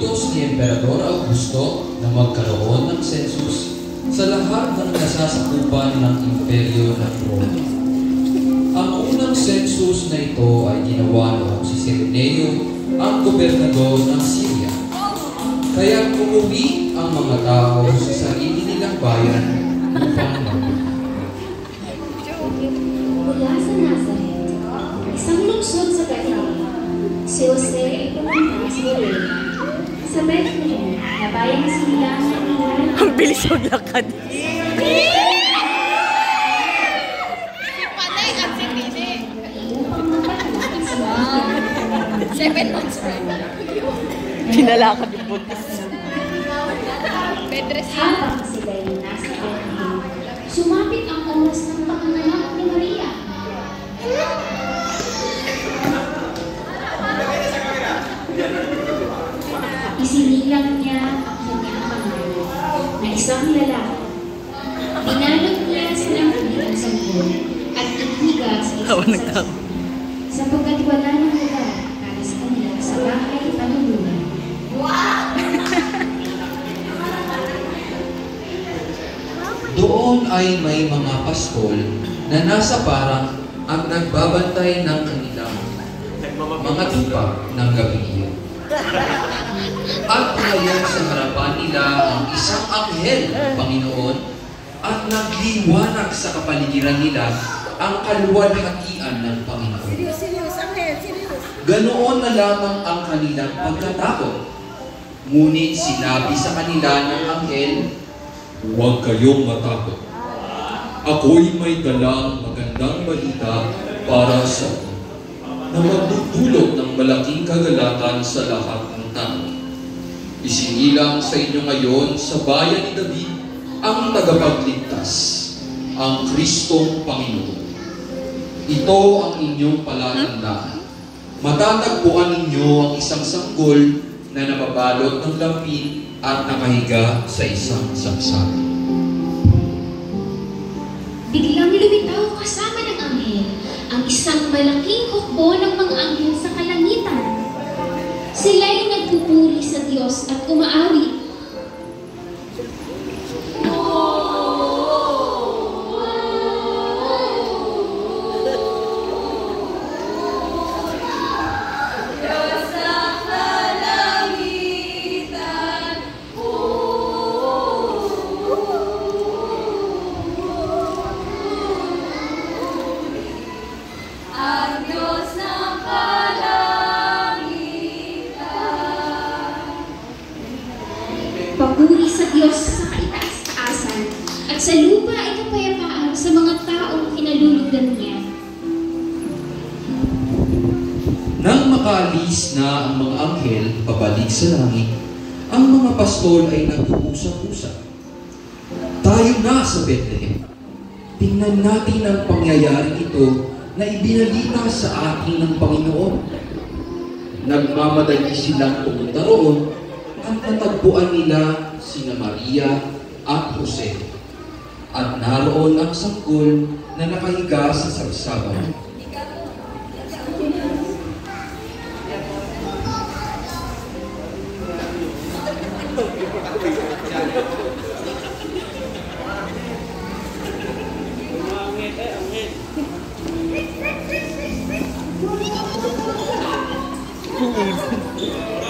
Inutos ni Emperador Augusto na magkaroon ng census sa lahat ng nasasakupan ng imperyo ng Roma. Ang unang census na ito ay ginawa noong si Cirenio, ang gobernador ng Syria. Kaya umuwi ang mga tao sa sarili nilang bayan upang magpunta. Mula sa Nazareth, isang lungsod sa Galilea, si Jose ay pumunta sa Galilea. Sa Bethlehem, na bayang silang ng Ang bilis maglakad. upang mapatala sa mga 7 months right? Pinalakad yung buntis. Bedrest habang sila ay nasa Bethlehem. Sumapit ang oras ng panganganak ni Maria. Isinilang niya ang kanyang pangalan na isang lalaki. Binalot niya silang kanilang sanggol at inihiga sa Tawa isang ng tao. sapagkat wala ng lugar para sa kanila sa bahay panulunan. Doon ay may mga pastol na nasa parang at nagbabantay ng kanilang mga tupa ng gabi iyon. At ngayon sa harapan nila ang isang anghel ng Panginoon at nagliwanag sa kapaligiran nila ang kaluwalhatian ng Panginoon. Ganoon na lamang ang kanilang pagkatakot. Ngunit sinabi sa kanila ng anghel, "Huwag kayong matakot. Ako'y may dalang magandang balita para sa inyo na magdudulot ng malaking kagalakan sa lahat ng tao. Isinilang sa inyo ngayon sa bayan ni David ang tagapagligtas, ang Kristong Panginoon. Ito ang inyong palatandaan. Matatagpuan ninyo ang isang sanggol na nababalot ng lampin at nakahiga sa isang saksakan." Biglang lumitaw kasama ng anghel ang isang malaking hukbo ng mga anghel sa kalangitan. Sila'y nagpupuri sa Diyos at umaawit. Papuri sa Diyos sa kaitaas-taasan at sa lupa ay kapayapaan sa mga taong kinalulugdan niya. Nang makaalis na ang mga anghel pabalik sa langit, ang mga pastol ay nag-uusap-usap. "Tayo na sa Bethlehem. Tingnan natin ang pangyayari ito na ibinalita sa atin ng Panginoon." Nagmamadali silang pumunta roon at natagpuan nila sina Maria at Jose. At naroon ang sanggol na nakahiga sa sarsaban. Ang ibig.